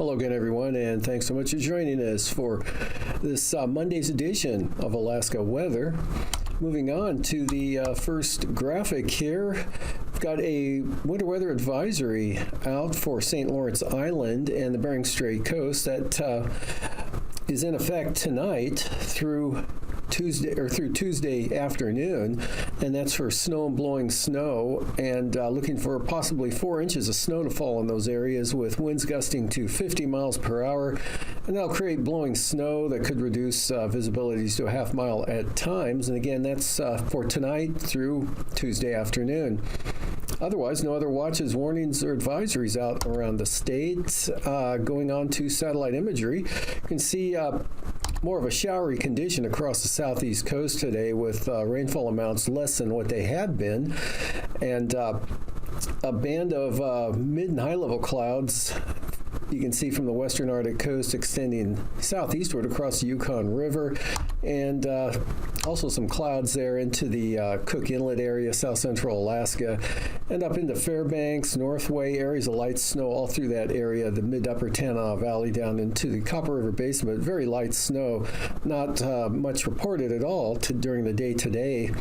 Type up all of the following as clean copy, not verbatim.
Hello again, everyone, and thanks so much for joining us for this Monday's edition of Alaska Weather. Moving on to the first graphic here. We've got a winter weather advisory out for St. Lawrence Island and the Bering Strait coast that is in effect tonight through Tuesday afternoon, and that's for snow and blowing snow, and looking for possibly 4 inches of snow to fall in those areas with winds gusting to 50 miles per hour, and that'll create blowing snow that could reduce visibilities to a half mile at times. And again, that's for tonight through Tuesday afternoon. Otherwise, no other watches, warnings, or advisories out around the state. Going on to satellite imagery, you can see more of a showery condition across the southeast coast today with rainfall amounts less than what they had been, and a band of mid and high level clouds you can see from the western Arctic coast extending southeastward across the Yukon River, and also some clouds there into the Cook Inlet area, south central Alaska, and up into Fairbanks, Northway, areas of light snow all through that area, the mid-upper Tanana Valley down into the Copper River Basin, but very light snow, not much reported at all during the day today.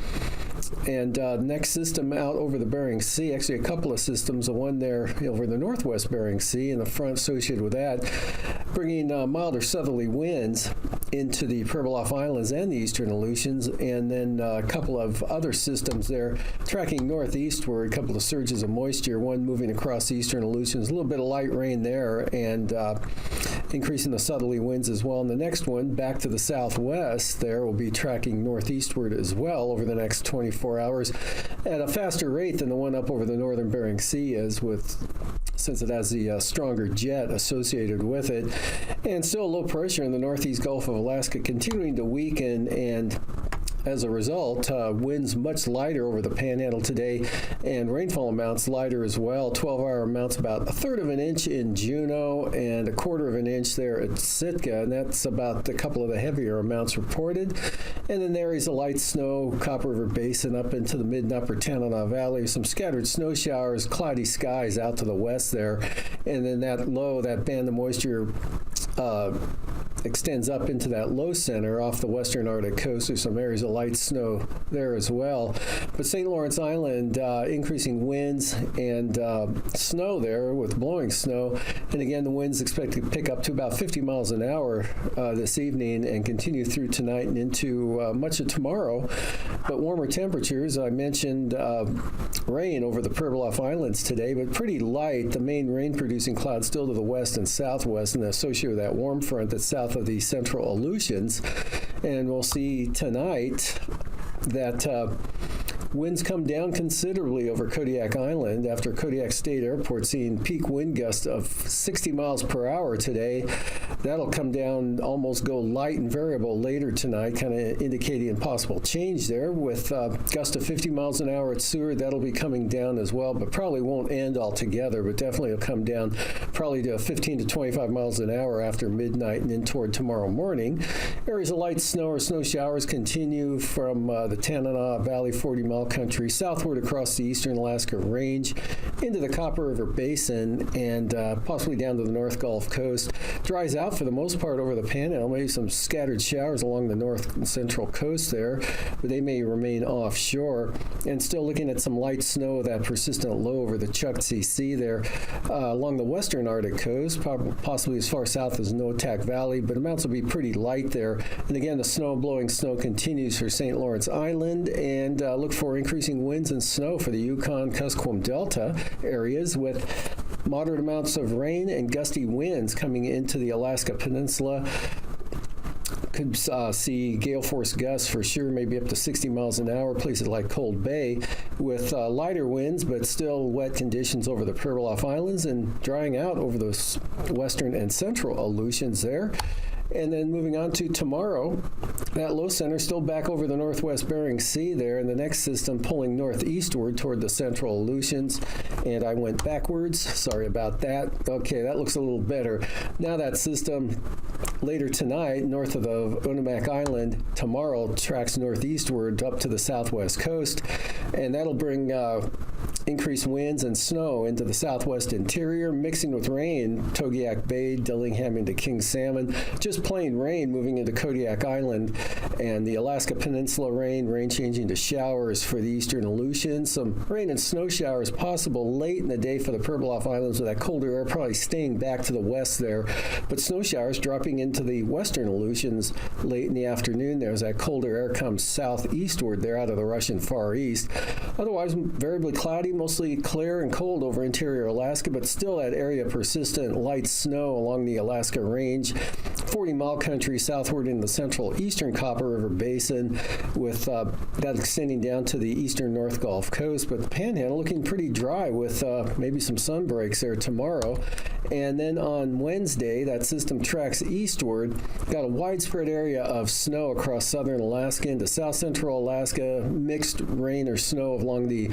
And next system out over the Bering Sea, actually a couple of systems, one there over the northwest Bering Sea and the front associated with that, bringing milder southerly winds into the Pribilof Islands and the eastern Aleutians, and then a couple of other systems there tracking northeastward, a couple of surges of moisture, one moving across the eastern Aleutians, a little bit of light rain there, and increasing the southerly winds as well. And the next one, back to the southwest there, will be tracking northeastward as well over the next 24 hours at a faster rate than the one up over the northern Bering Sea is, since it has the stronger jet associated with it. And still low pressure in the northeast Gulf of Alaska continuing to weaken, and as a result, winds much lighter over the Panhandle today, and rainfall amounts lighter as well. 12-hour amounts about 1/3 of an inch in Juneau and 1/4 of an inch there at Sitka, and that's about a couple of the heavier amounts reported. And then there is a light snow, Copper River Basin up into the mid and upper Tanana Valley, some scattered snow showers, cloudy skies out to the west there, and then that band of moisture extends up into that low center off the western Arctic coast. There's some areas of light snow there as well. But St. Lawrence Island, increasing winds and snow there with blowing snow. And again, the winds expected to pick up to about 50 miles an hour this evening and continue through tonight and into much of tomorrow. But warmer temperatures, I mentioned rain over the Pribilof Islands today, but pretty light. The main rain-producing clouds still to the west and southwest, and associated with that warm front that's south of the central Aleutians. And we'll see tonight that winds come down considerably over Kodiak Island after Kodiak State Airport seeing peak wind gusts of 60 miles per hour today. That'll come down, almost go light and variable later tonight, kind of indicating a possible change there with gusts of 50 miles an hour at Seward. That'll be coming down as well, but probably won't end altogether, but definitely will come down probably to 15 to 25 miles an hour after midnight and in toward tomorrow morning. Areas of light snow or snow showers continue from the Tanana Valley 40-mile country southward across the eastern Alaska Range into the Copper River Basin and possibly down to the North Gulf Coast. Dries out for the most part over the Panhandle, maybe some scattered showers along the north and central coast there, but they may remain offshore. And still looking at some light snow, that persistent low over the Chukchi Sea there along the western Arctic coast, possibly as far south as Noatak Valley, but amounts will be pretty light there. And again, the blowing snow continues for St. Lawrence Island, and look for increasing winds and snow for the Yukon Kuskokwim Delta areas with moderate amounts of rain and gusty winds coming into the Alaska Peninsula. Could see gale force gusts for sure, maybe up to 60 miles an hour, places like Cold Bay, with lighter winds, but still wet conditions over the Pribilof Islands and drying out over the western and central Aleutians there. And then moving on to tomorrow, that low center still back over the northwest Bering Sea there, and the next system pulling northeastward toward the central Aleutians. And I went backwards. Sorry about that. Okay, that looks a little better. Now that system later tonight, north of the Unimak Island, tomorrow tracks northeastward up to the southwest coast, and that'll bring increased winds and snow into the southwest interior, mixing with rain, Togiak Bay, Dillingham into King Salmon, just plain rain moving into Kodiak Island, and the Alaska Peninsula rain changing to showers for the eastern Aleutians. Some rain and snow showers possible late in the day for the Pribilof Islands with that colder air probably staying back to the west there, but snow showers dropping into the western Aleutians late in the afternoon there as that colder air comes southeastward there out of the Russian Far East. Otherwise, variably cloudy, mostly clear and cold over interior Alaska, but still that area persistent light snow along the Alaska Range, 40-mile country southward in the central eastern Copper River Basin, with that extending down to the eastern North Gulf Coast. But the Panhandle looking pretty dry with maybe some sun breaks there tomorrow. And then on Wednesday, that system tracks eastward, got a widespread area of snow across southern Alaska into south central Alaska, mixed rain or snow along the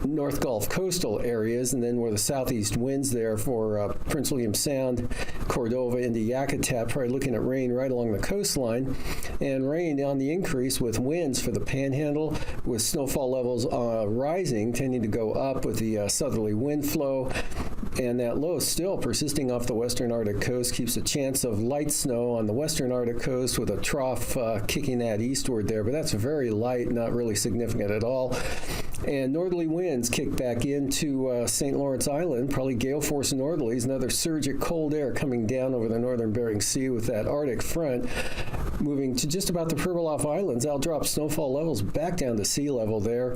North Gulf coastal areas, and then where the southeast winds there for Prince William Sound, Cordova into Yakutat, probably looking at rain right along the coastline, and rain on the increase with winds for the Panhandle, with snowfall levels rising, tending to go up with the southerly wind flow. And that low still persisting off the western Arctic coast keeps a chance of light snow on the western Arctic coast with a trough kicking that eastward there, but that's very light, not really significant at all. And northerly winds kick back into St. Lawrence Island, probably gale force northerlies, another surge of cold air coming down over the northern Bering Sea with that Arctic front moving to just about the Pribilof Islands. That'll drop snowfall levels back down to sea level there,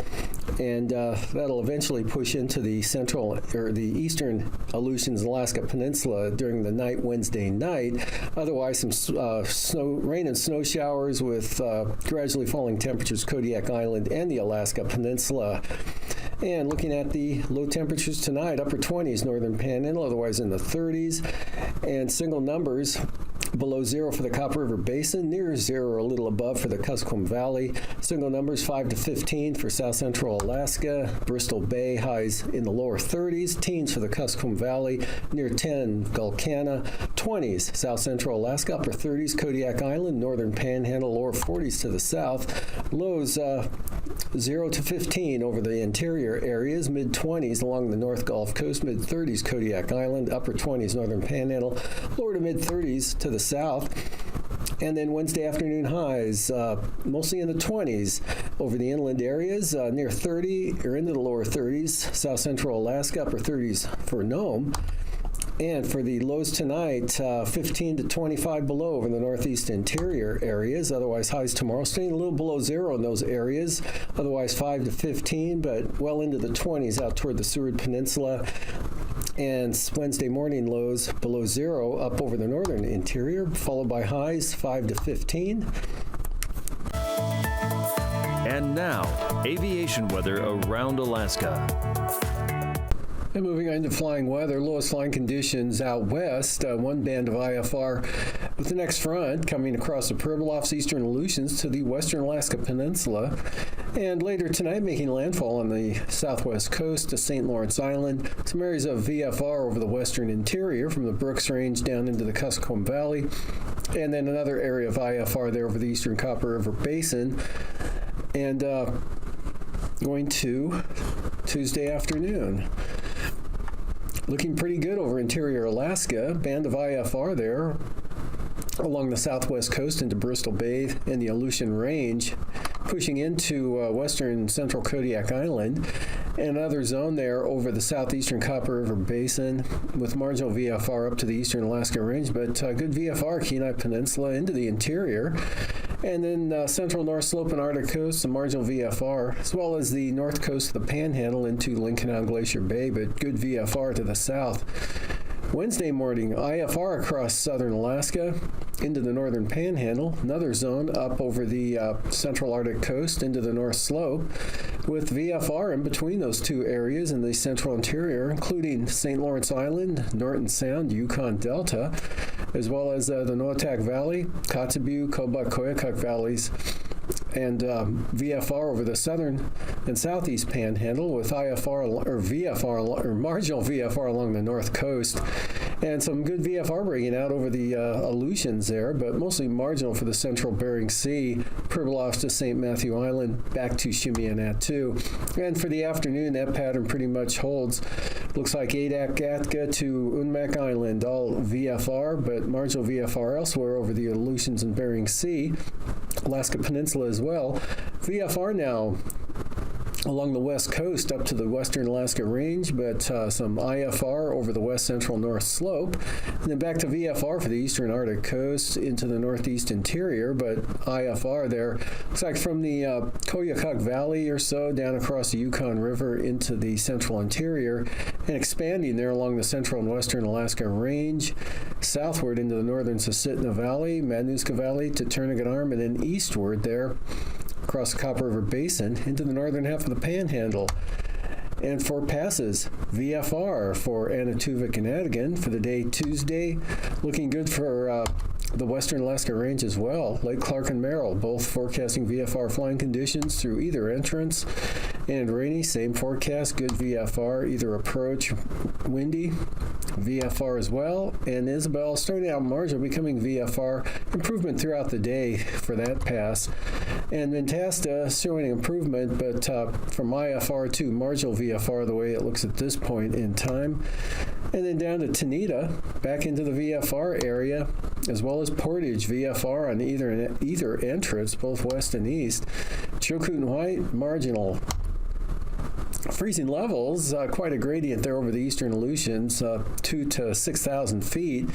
and that'll eventually push into the central or the eastern Aleutians Alaska Peninsula during the night Wednesday night. Otherwise, some rain and snow showers with gradually falling temperatures Kodiak Island and the Alaska Peninsula. And looking at the low temperatures tonight, upper 20s northern Panhandle, otherwise in the 30s, and single numbers below zero for the Copper River Basin, near zero or a little above for the Kuskokwim Valley. Single numbers 5 to 15 for south central Alaska, Bristol Bay, highs in the lower 30s, teens for the Kuskokwim Valley, near 10 Gulkana, 20s south central Alaska, upper 30s Kodiak Island, northern Panhandle, lower 40s to the south, lows 0 to 15 over the interior areas, mid-20s along the North Gulf Coast, mid-30s Kodiak Island, upper 20s northern Panhandle, lower to mid-30s to the south. And then Wednesday afternoon highs, mostly in the 20s over the inland areas, near 30 or into the lower 30s, south central Alaska, upper 30s for Nome. And for the lows tonight, 15 to 25 below over the northeast interior areas. Otherwise, highs tomorrow staying a little below zero in those areas. Otherwise, 5 to 15, but well into the 20s out toward the Seward Peninsula. And Wednesday morning lows below zero up over the northern interior, followed by highs 5 to 15. And now, aviation weather around Alaska. And moving on to flying weather, lowest flying conditions out west, one band of IFR with the next front coming across the Pribilofs, eastern Aleutians to the western Alaska Peninsula. And later tonight, making landfall on the southwest coast to St. Lawrence Island. Some areas of VFR over the western interior from the Brooks Range down into the Kuskokwim Valley. And then another area of IFR there over the eastern Copper River Basin. And going to Tuesday afternoon. Looking pretty good over interior Alaska. Band of IFR there along the southwest coast into Bristol Bay and the Aleutian Range, pushing into western central Kodiak Island. And another zone there over the southeastern Copper River Basin with marginal VFR up to the eastern Alaska Range, but good VFR Kenai Peninsula into the interior. And then central North Slope and Arctic Coast, some marginal VFR, as well as the north coast of the Panhandle into Lincoln Island Glacier Bay, but good VFR to the south. Wednesday morning, IFR across southern Alaska into the northern Panhandle, another zone up over the central Arctic coast into the North Slope, with VFR in between those two areas in the central interior, including St. Lawrence Island, Norton Sound, Yukon Delta, as well as the Noatak Valley, Kotzebue, Kobuk, Koyukuk valleys, and VFR over the southern and southeast Panhandle with IFR or VFR or marginal VFR along the north coast. And some good VFR breaking out over the Aleutians there, but mostly marginal for the central Bering Sea, Pribilof to St. Matthew Island, back to Shimianatu. And for the afternoon, that pattern pretty much holds. Looks like Adak to Unmak Island, all VFR, but marginal VFR elsewhere over the Aleutians and Bering Sea. Alaska Peninsula as well. VFR now along the west coast up to the western Alaska Range, but some IFR over the west central north slope, and then back to VFR for the eastern Arctic coast into the northeast interior, but IFR there. Looks like from the Koyukuk Valley or so down across the Yukon River into the central interior and expanding there along the central and western Alaska Range, southward into the northern Susitna Valley, Matanuska Valley to Turnagain Arm, and then eastward there across the Copper River Basin into the northern half of the Panhandle. And for passes, VFR for Anatuvik and Adigan for the day Tuesday. Looking good for the western Alaska Range as well. Lake Clark and Merrill, both forecasting VFR flying conditions through either entrance. And rainy, same forecast, good VFR, either approach, windy, VFR as well. And Isabel starting out marginal, becoming VFR, improvement throughout the day for that pass. And Ventasta showing improvement, but from IFR to marginal VFR the way it looks at this point in time. And then down to Tanita, back into the VFR area, as well as Portage, VFR on either entrance, both west and east. Chilkoot and White, marginal. Freezing levels, quite a gradient there over the eastern Aleutians, 2,000 to 6,000 feet,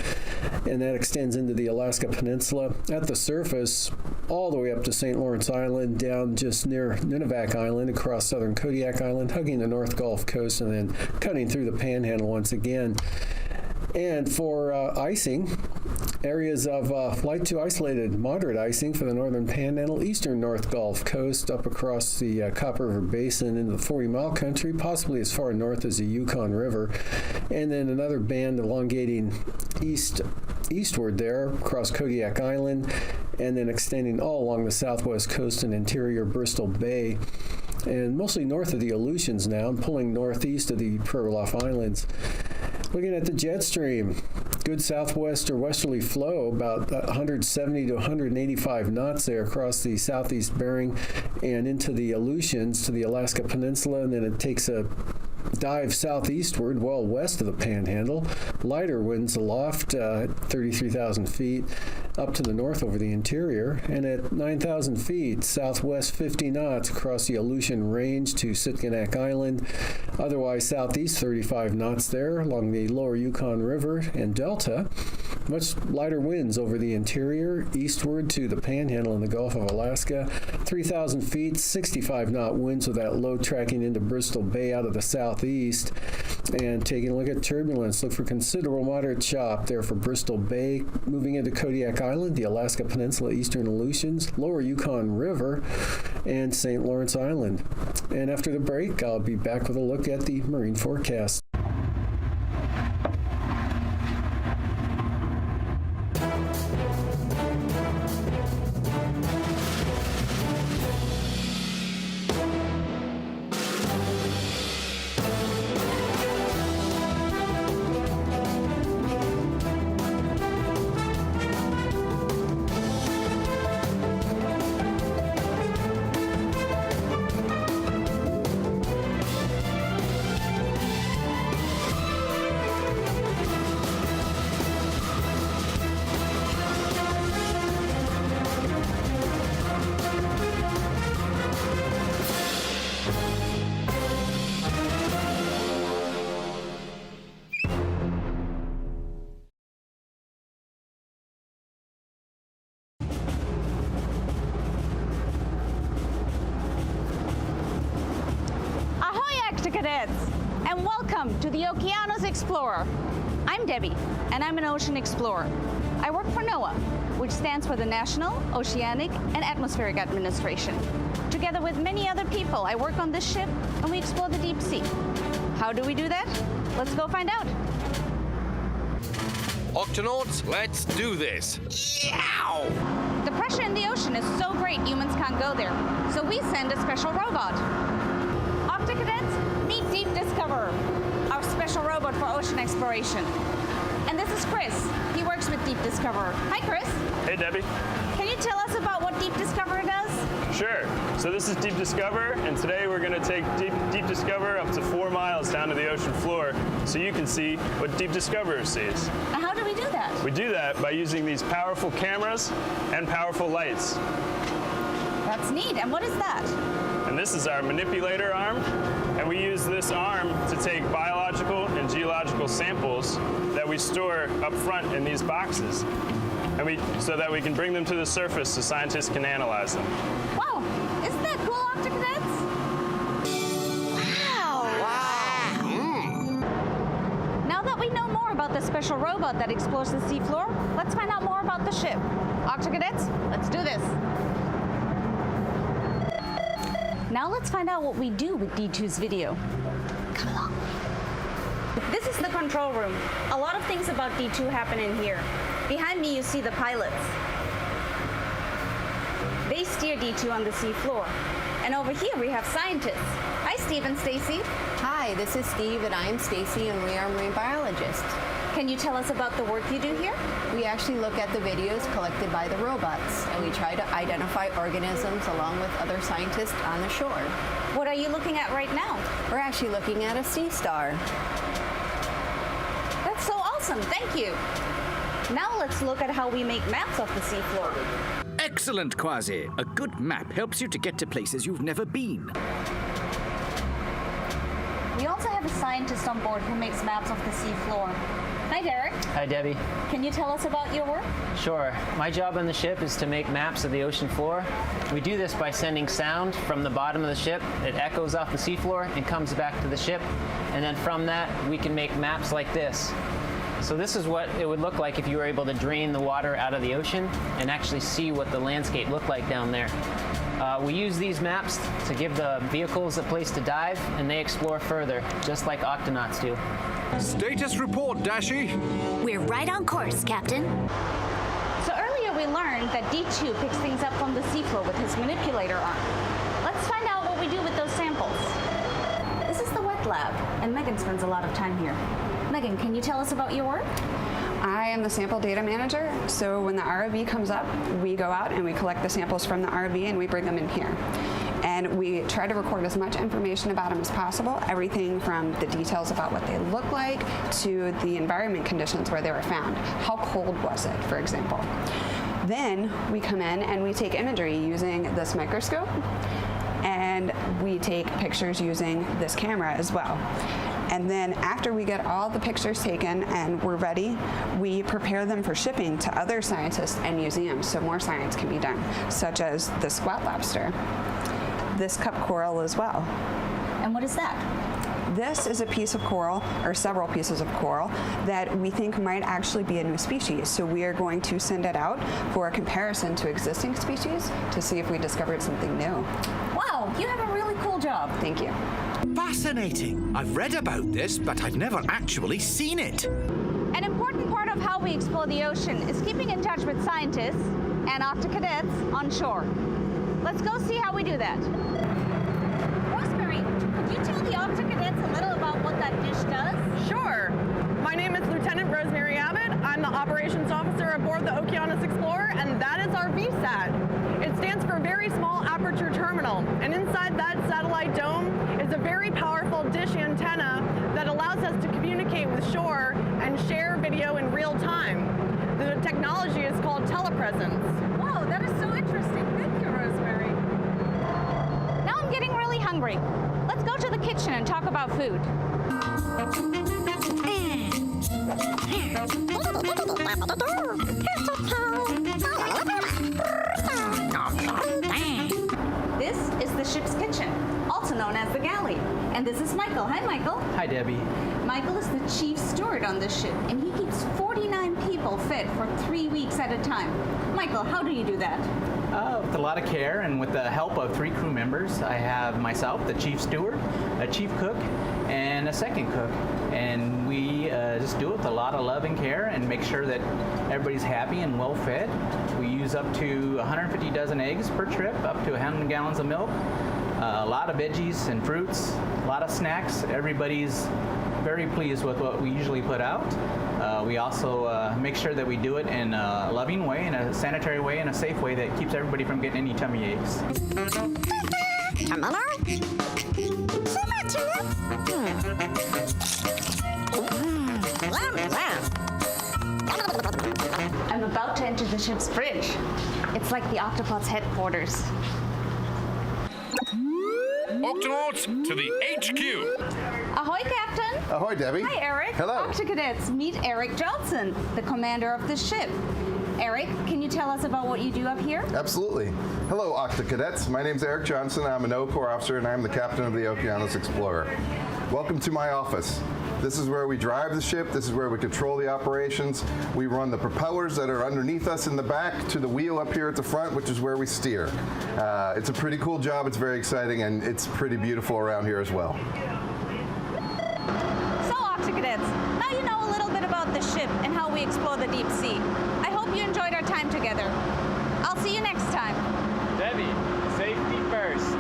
and that extends into the Alaska Peninsula. At the surface, all the way up to St. Lawrence Island, down just near Nunivak Island, across southern Kodiak Island, hugging the North Gulf Coast, and then cutting through the Panhandle once again. And for icing, areas of light to isolated moderate icing for the northern Panhandle, eastern North Gulf Coast, up across the Copper River Basin into the 40-mile country, possibly as far north as the Yukon River. And then another band elongating eastward there across Kodiak Island, and then extending all along the southwest coast and interior Bristol Bay. And mostly north of the Aleutians now, and pulling northeast of the Pribilof Islands. Looking at the jet stream, good southwest or westerly flow, about 170 to 185 knots there across the southeast Bering and into the Aleutians to the Alaska Peninsula, and then it takes a dive southeastward, well west of the Panhandle. Lighter winds aloft, 33,000 feet, up to the north over the interior, and at 9,000 feet, southwest 50 knots across the Aleutian Range to Sitkinak Island. Otherwise, southeast 35 knots there along the lower Yukon River and Delta. Much lighter winds over the interior, eastward to the Panhandle and the Gulf of Alaska. 3,000 feet, 65-knot winds with that low tracking into Bristol Bay out of the southeast. And taking a look at turbulence, look for considerable moderate chop there for Bristol Bay. Moving into Kodiak Island, the Alaska Peninsula, eastern Aleutians, lower Yukon River, and St. Lawrence Island. And after the break, I'll be back with a look at the marine forecast. Cadets, and welcome to the Okeanos Explorer. I'm Debbie, and I'm an ocean explorer. I work for NOAA, which stands for the National Oceanic and Atmospheric Administration. Together with many other people, I work on this ship, and we explore the deep sea. How do we do that? Let's go find out. Octonauts, let's do this. Yow! The pressure in the ocean is so great, humans can't go there, so we send a special robot. Octocadets, meet Deep Discoverer, our special robot for ocean exploration. And this is Chris. He works with Deep Discoverer. Hi, Chris. Hey, Debbie. Can you tell us about what Deep Discoverer does? Sure. So this is Deep Discover, and today we're going to take Deep Discover up to 4 miles down to the ocean floor so you can see what Deep Discoverer sees. And how do we do that? We do that by using these powerful cameras and powerful lights. That's neat. And what is that? And this is our manipulator arm, and we use this arm to take biological and geological samples that we store up front in these boxes, and so that we can bring them to the surface so scientists can analyze them. Wow, isn't that cool, Octocadets? Wow! Now that we know more about the special robot that explores the seafloor, let's find out more about the ship. Octocadets, let's do this. Now let's find out what we do with D2's video. Come along. This is the control room. A lot of things about D2 happen in here. Behind me, you see the pilots. They steer D2 on the seafloor. And over here, we have scientists. Hi, Steve and Stacy. Hi, this is Steve and I'm Stacy and we are marine biologists. Can you tell us about the work you do here? We actually look at the videos collected by the robots and we try to identify organisms along with other scientists on the shore. What are you looking at right now? We're actually looking at a sea star. That's so awesome, thank you. Now let's look at how we make maps of the seafloor. Excellent, Quasi. A good map helps you to get to places you've never been. We also have a scientist on board who makes maps of the seafloor. Hi, Derek. Hi, Debbie. Can you tell us about your work? Sure. My job on the ship is to make maps of the ocean floor. We do this by sending sound from the bottom of the ship. It echoes off the seafloor and comes back to the ship. And then from that, we can make maps like this. So this is what it would look like if you were able to drain the water out of the ocean and actually see what the landscape looked like down there. We use these maps to give the vehicles a place to dive, and they explore further, just like octonauts do. Status report, Dashi. We're right on course, Captain. So earlier we learned that D2 picks things up from the seafloor with his manipulator arm. Let's find out what we do with those samples. This is the wet lab, and Megan spends a lot of time here. Megan, can you tell us about your work? I am the sample data manager, so when the ROV comes up, we go out and we collect the samples from the ROV and we bring them in here. And we try to record as much information about them as possible, everything from the details about what they look like to the environment conditions where they were found. How cold was it, for example? Then we come in and we take imagery using this microscope, and we take pictures using this camera as well. And then after we get all the pictures taken and we're ready, we prepare them for shipping to other scientists and museums so more science can be done, such as the squat lobster, this cup coral as well. And what is that? This is a piece of coral, or several pieces of coral, that we think might actually be a new species. So we are going to send it out for a comparison to existing species to see if we discovered something new. Wow, you have a really cool job. Thank you. Fascinating. I've read about this, but I've never actually seen it. An important part of how we explore the ocean is keeping in touch with scientists and octocadets on shore. Let's go see how we do that. Rosemary, could you tell the octocadets a little about what that dish does? Sure. My name is Lieutenant Rosemary Abbott. I'm the operations officer aboard the Okeanos Explorer, and that is our VSAT. It stands for Very Small Aperture Terminal, and inside that satellite dome is a very powerful dish antenna that allows us to communicate with shore and share video in real time. The technology is called telepresence. Wow, that is so interesting. Thank you, Rosemary. Now I'm getting really hungry. Let's go to the kitchen and talk about food. This is the ship's kitchen, also known as the galley. And this is Michael. Hi, Michael. Hi, Debbie. Michael is the chief steward on this ship, and he keeps 49 people fed for 3 weeks at a time. Michael, how do you do that? With a lot of care and with the help of 3 crew members. I have myself, the chief steward, a chief cook, and a second cook. And we just do it with a lot of love and care and make sure that everybody's happy and well fed. We use up to 150 dozen eggs per trip, up to 100 gallons of milk, a lot of veggies and fruits, a lot of snacks. Everybody's very pleased with what we usually put out. We also make sure that we do it in a loving way, in a sanitary way, in a safe way that keeps everybody from getting any tummy aches. I'm about to enter the ship's bridge. It's like the Octopod's headquarters. Octonauts to the HQ. Ahoy, Captain. Ahoy, Debbie. Hi, Eric. Hello. Octocadets, meet Eric Johnson, the commander of the ship. Eric, can you tell us about what you do up here? Absolutely. Hello, Octocadets. My name's Eric Johnson. I'm an Corps officer, and I'm the captain of the Okeanos Explorer. Welcome to my office. This is where we drive the ship. This is where we control the operations. We run the propellers that are underneath us in the back to the wheel up here at the front, which is where we steer. It's a pretty cool job. It's very exciting, and it's pretty beautiful around here as well. So, Octocadets, now you know a little bit about the ship and how we explore the deep sea. I hope you enjoyed our time together. I'll see you next time. Debbie, safety first.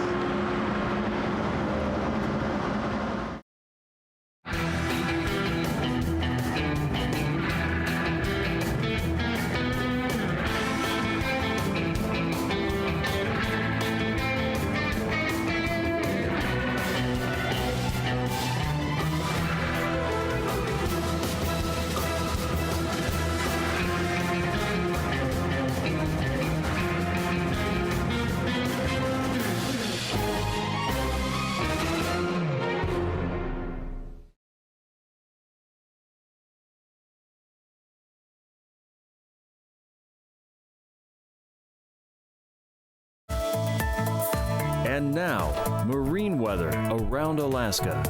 And now, marine weather around Alaska.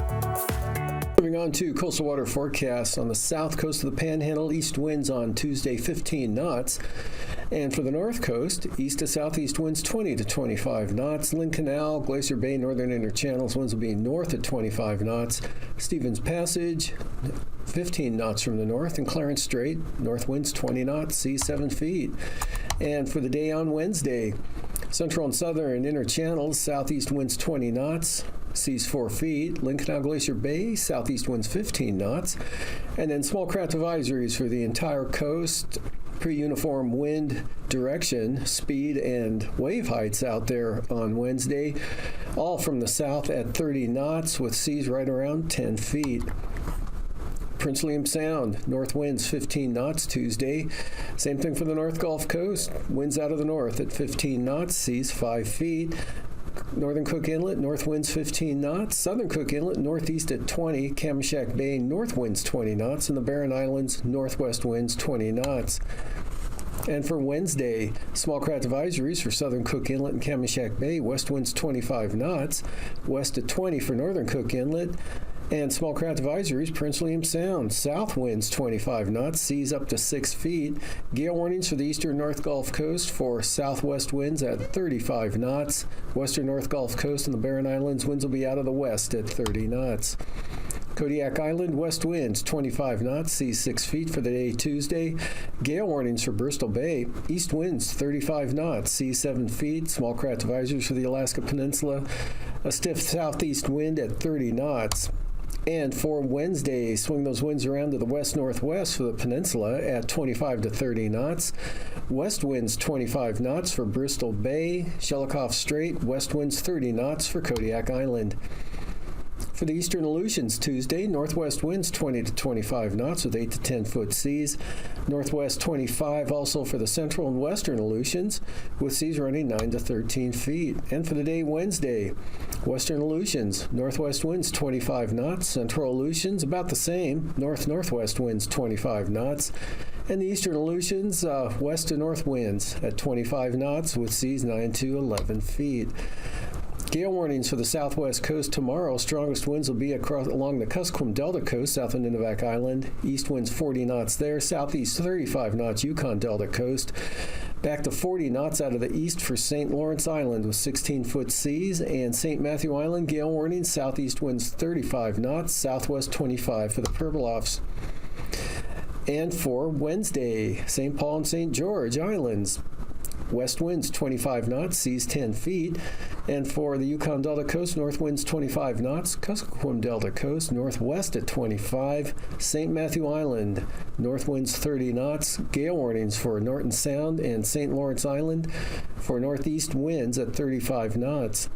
Moving on to coastal water forecasts on the south coast of the Panhandle, east winds on Tuesday 15 knots. And for the north coast, east to southeast winds 20 to 25 knots. Lynn Canal, Glacier Bay, northern inner channels, winds will be north at 25 knots. Stevens Passage, 15 knots from the north. And Clarence Strait, north winds 20 knots, sea 7 feet. And for the day on Wednesday, central and southern inner channels, southeast winds 20 knots, seas 4 feet. Lynn Canal, Glacier Bay, southeast winds 15 knots. And then small craft advisories for the entire coast. Pre-uniform wind direction, speed, and wave heights out there on Wednesday. All from the south at 30 knots with seas right around 10 feet. Prince William Sound, north winds 15 knots Tuesday. Same thing for the North Gulf Coast. Winds out of the north at 15 knots, seas 5 feet. Northern Cook Inlet, north winds 15 knots. Southern Cook Inlet, northeast at 20. Kamishak Bay, north winds 20 knots. And the Barren Islands, northwest winds 20 knots. And for Wednesday, small craft advisories for Southern Cook Inlet and Kamishak Bay, west winds 25 knots. West at 20 for Northern Cook Inlet. And small craft advisories, Prince William Sound, south winds 25 knots, seas up to 6 feet. Gale warnings for the eastern North Gulf Coast for southwest winds at 35 knots. Western North Gulf Coast and the Barren Islands, winds will be out of the west at 30 knots. Kodiak Island, west winds 25 knots, seas 6 feet for the day Tuesday. Gale warnings for Bristol Bay, east winds 35 knots, seas 7 feet. Small craft advisories for the Alaska Peninsula, a stiff southeast wind at 30 knots. And for Wednesday, swing those winds around to the west-northwest for the peninsula at 25 to 30 knots. West winds 25 knots for Bristol Bay, Shelikof Strait, west winds 30 knots for Kodiak Island. For the eastern Aleutians Tuesday, northwest winds 20 to 25 knots with 8 to 10 foot seas. Northwest 25 also for the central and western Aleutians with seas running 9 to 13 feet. And for the day Wednesday, western Aleutians, northwest winds 25 knots. Central Aleutians about the same. North-northwest winds 25 knots. And the eastern Aleutians, west to north winds at 25 knots with seas 9 to 11 feet. Gale warnings for the southwest coast tomorrow. Strongest winds will be along the Kuskokwim Delta coast, south of Nunivak Island. East winds 40 knots there. Southeast 35 knots, Yukon Delta coast. Back to 40 knots out of the east for St. Lawrence Island with 16-foot seas. And St. Matthew Island, gale warnings. Southeast winds 35 knots. Southwest 25 for the Pribilofs. And for Wednesday, St. Paul and St. George Islands. west winds 25 knots, seas 10 feet. And for the Yukon Delta Coast, north winds 25 knots, Kuskokwim Delta Coast, northwest at 25, St. Matthew Island, north winds 30 knots, gale warnings for Norton Sound and St. Lawrence Island for northeast winds at 35 knots.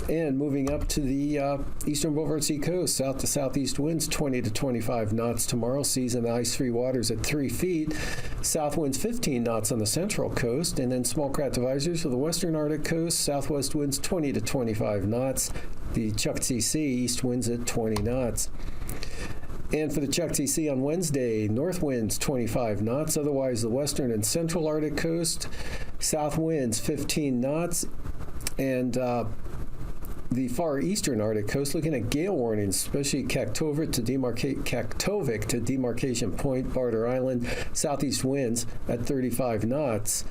And moving up to the eastern Beaufort Sea coast, south to southeast winds 20 to 25 knots tomorrow, seas in the ice-free waters at 3 feet, south winds 15 knots on the central coast, and then small craft advisories for the western Arctic coast, southwest winds 20 to 25 knots, the Chukchi Sea, east winds at 20 knots. And for the Chukchi Sea on Wednesday, north winds 25 knots, otherwise the western and central Arctic coast, south winds 15 knots, and the far eastern Arctic coast, looking at gale warnings, especially Kaktovik to Demarcation Point, Barter Island, southeast winds at 35 knots.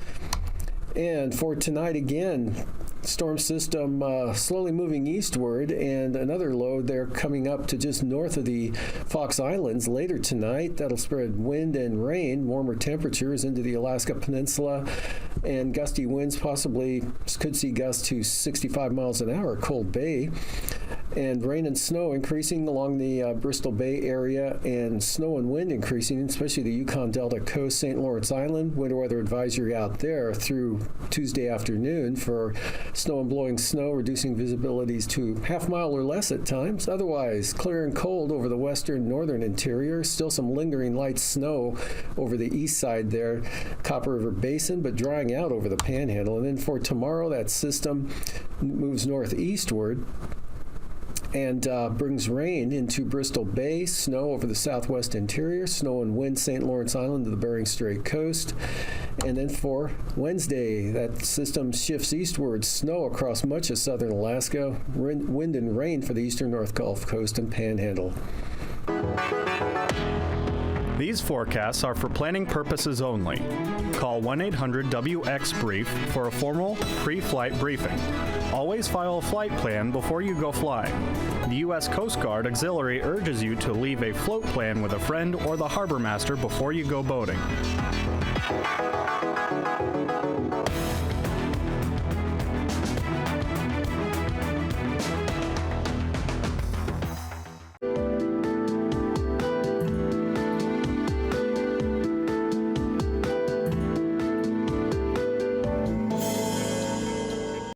And for tonight again, storm system slowly moving eastward, and another low there coming up to just north of the Fox Islands later tonight. That'll spread wind and rain, warmer temperatures into the Alaska Peninsula, and gusty winds possibly could see gusts to 65 miles an hour at Cold Bay. And rain and snow increasing along the Bristol Bay area, and snow and wind increasing, especially the Yukon Delta Coast, St. Lawrence Island. Winter weather advisory out there through Tuesday afternoon for snow and blowing snow, reducing visibilities to half-mile or less at times. Otherwise, clear and cold over the western northern interior. Still some lingering light snow over the east side there, Copper River Basin, but drying out over the Panhandle. And then for tomorrow, that system moves northeastward and brings rain into Bristol Bay, snow over the southwest interior, snow and wind St. Lawrence Island to the Bering Strait coast. And then for Wednesday, that system shifts eastward, snow across much of southern Alaska, wind and rain for the eastern North Gulf Coast and Panhandle. These forecasts are for planning purposes only. Call 1-800-WX-BRIEF for a formal pre-flight briefing. Always file a flight plan before you go flying. The U.S. Coast Guard Auxiliary urges you to leave a float plan with a friend or the harbor master before you go boating.